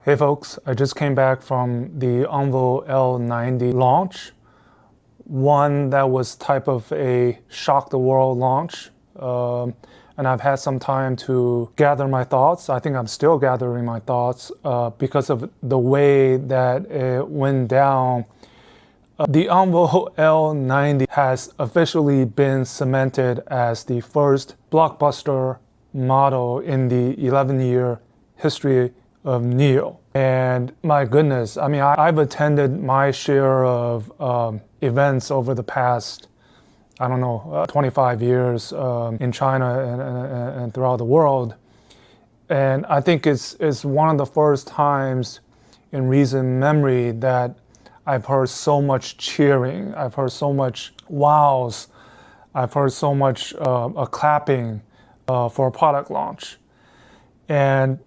Hey folks, I just came back from the ONVO L90 launch. One that was type of a shock the world launch. And I've had some time to gather my thoughts. I think I'm still gathering my thoughts because of the way that it went down. The ONVO L90 has officially been cemented as the first blockbuster model in the 11-year history of NIO. And my goodness, I mean, I've attended my share of events over the past, 25 years in China and throughout the world. And I think it's one of the first times in recent memory that I've heard so much cheering. I've heard so much wows. I've heard so much clapping for a product launch. And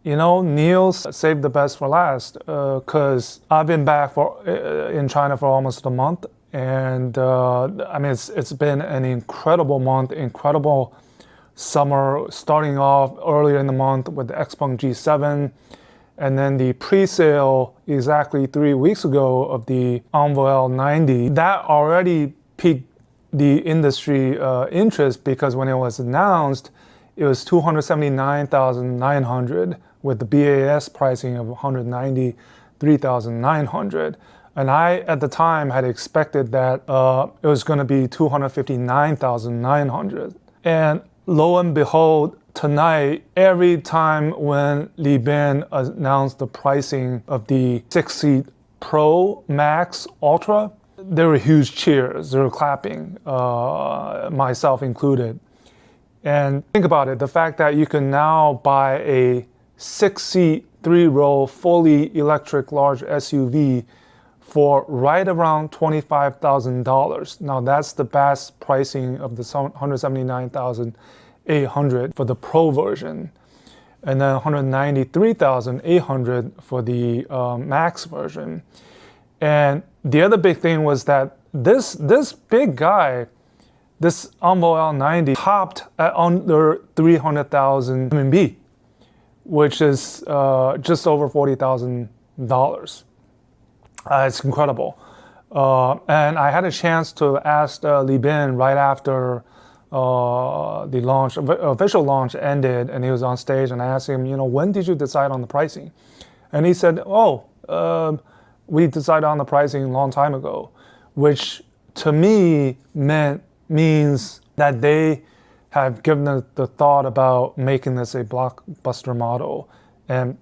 NIO saved the best for last because I've been back in China for almost a month. And I mean, it's been an incredible month, incredible summer, starting off earlier in the month with the Xpeng G7. And then the pre-sale exactly 3 weeks ago of the ONVO L90, that already piqued the industry interest because when it was announced, it was $279,900 with the BaaS pricing of $193,900. And I, at the time, had expected that it was going to be $259,900. And lo and behold, tonight, every time when Li Bin announced the pricing of the 6-seat Pro, Max, Ultra, there were huge cheers, there were clapping, myself included. And think about it, the fact that you can now buy a 6-seat, 3-row, fully electric large SUV for right around $25,000. Now that's the BaaS pricing of the $179,800 for the Pro version, and then $193,800 for the Max version. And the other big thing was that this big guy, this ONVO L90, topped at under 300,000 RMB, which is just over $40,000. It's incredible. And I had a chance to ask Li Bin right after the official launch ended, and he was on stage, and I asked him, when did you decide on the pricing? And he said, we decided on the pricing a long time ago, which to me means that they have given the thought about making this a blockbuster model. And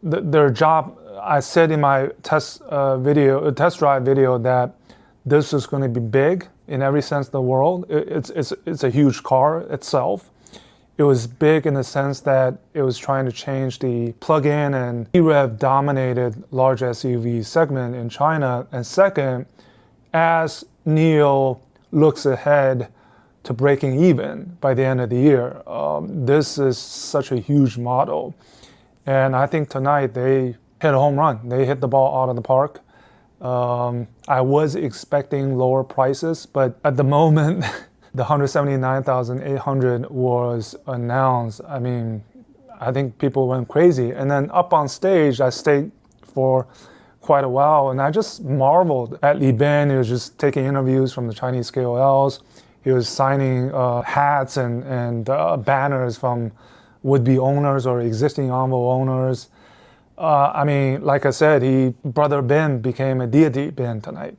their job, I said in my test drive video that this is going to be big in every sense of the word. It's a huge car itself. It was big in the sense that it was trying to change the plug-in and EREV dominated large SUV segment in China. And second, as NIO looks ahead to breaking even by the end of the year, this is such a huge model. And I think tonight they hit a home run. They hit the ball out of the park. I was expecting lower prices, but at the moment, the $179,800 was announced. I mean, I think people went crazy. And then up on stage, I stayed for quite a while, and I just marveled at Li Bin. He was just taking interviews from the Chinese KOLs. He was signing hats and banners from would-be owners or existing ONVO owners. I mean, like I said, Brother Bin became a deity Bin tonight,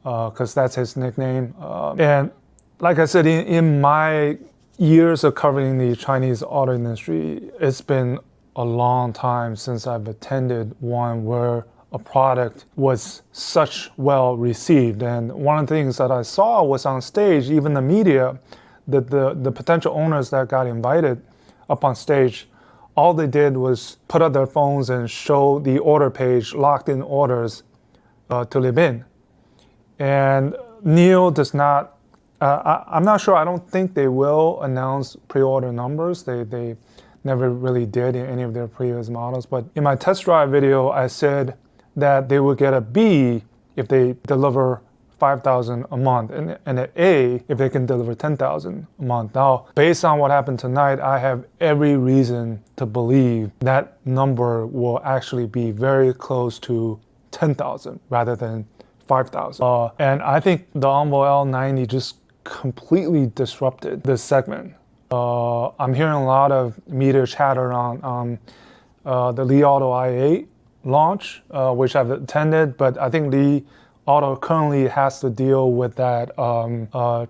because that's his nickname. And like I said, in my years of covering the Chinese auto industry, it's been a long time since I've attended one where a product was such well received. And one of the things that I saw was on stage, even the media, the potential owners that got invited up on stage, all they did was put up their phones and show the order page, locked in orders to Li Bin. And NIO does not, I'm not sure, I don't think they will announce pre-order numbers. They never really did in any of their previous models. But in my test drive video, I said that they would get a B if they deliver 5,000 a month, and an A if they can deliver 10,000 a month. Now, based on what happened tonight, I have every reason to believe that number will actually be very close to 10,000 rather than 5,000. And I think the ONVO L90 just completely disrupted this segment. I'm hearing a lot of media chatter on the Li Auto i8 launch, which I've attended, but I think Li Auto currently has to deal with that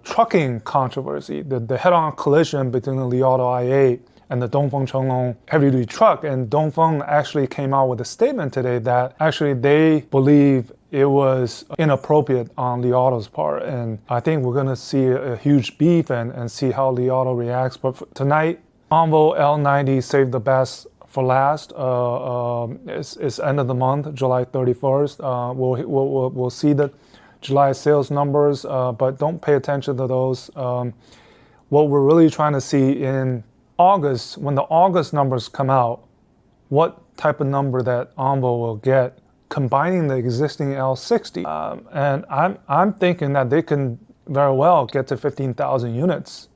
trucking controversy, the head-on collision between the Li Auto i8 and the Dongfeng Chenglong heavy-duty truck. And Dongfeng actually came out with a statement today that actually they believe it was inappropriate on Li Auto's part. And I think we're going to see a huge beef and see how Li Auto reacts. But tonight, ONVO L90 saved the best for last. It's end of the month, July 31st. We'll see the July sales numbers, but don't pay attention to those. What we're really trying to see in August, when the August numbers come out, what type of number that ONVO will get, combining the existing L60. And I'm thinking that they can very well get to 15,000 units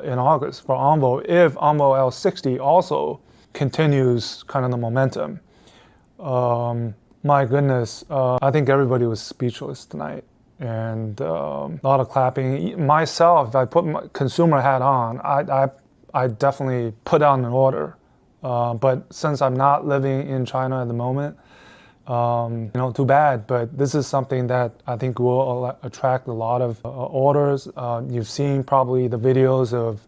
in August for ONVO if ONVO L60 also continues kind of the momentum. My goodness, I think everybody was speechless tonight, and a lot of clapping. Myself, if I put my consumer hat on, I definitely put out an order. But since I'm not living in China at the moment, too bad. But this is something that I think will attract a lot of orders. You've seen probably the videos of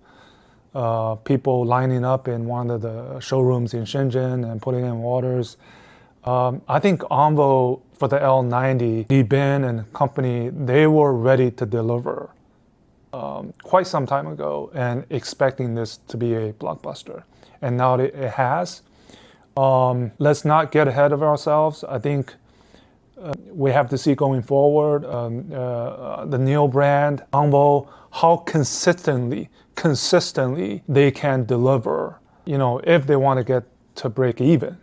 people lining up in one of the showrooms in Shenzhen and putting in orders. I think ONVO for the L90, Li Bin and company, they were ready to deliver quite some time ago and expecting this to be a blockbuster. And now it has. Let's not get ahead of ourselves. I think we have to see going forward the Neo brand, ONVO, how consistently they can deliver, if they want to get to break even.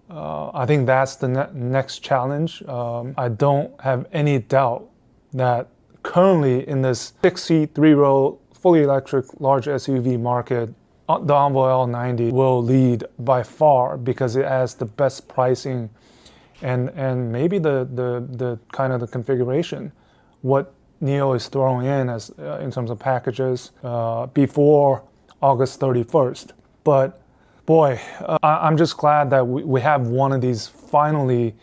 I think that's the next challenge. I don't have any doubt that currently in this 6-seat, 3-row, fully electric large SUV market, the ONVO L90 will lead by far because it has the best pricing and maybe the kind of the configuration, what Neo is throwing in as in terms of packages before August 31st. But boy, I'm just glad that we have one of these finally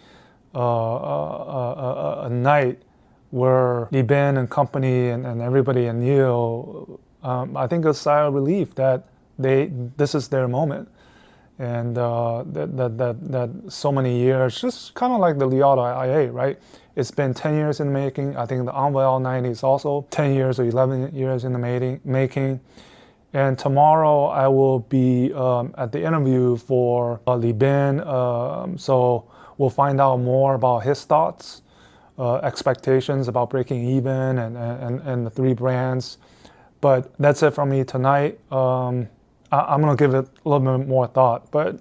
a night where Li Bin and company and everybody in Neo, I think a sigh of relief that this is their moment, and that so many years, just kind of like the Li Auto i8, right? It's been 10 years in the making. I think the ONVO L90 is also 10 years or 11 years in the making. And tomorrow I will be at the interview for Li Bin, so we'll find out more about his thoughts, expectations about breaking even and the three brands. But that's it from me tonight. I'm going to give it a little bit more thought, but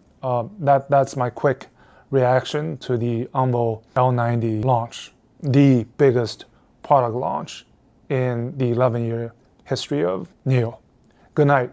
that's my quick reaction to the ONVO L90 launch, the biggest product launch in the 11-year history of Neo. Good night.